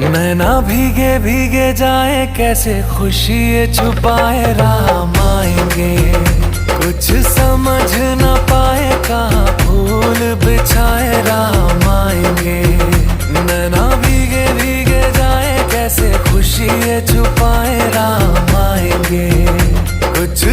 नैना भीगे भीगे जाए, कैसे खुशी ये छुपाए, राम आएंगे। कुछ समझ न पाए, कहाँ फूल बिछाए, राम आएंगे। नैना भीगे भीगे जाए, कैसे खुशी ये छुपाए, राम आएंगे। कुछ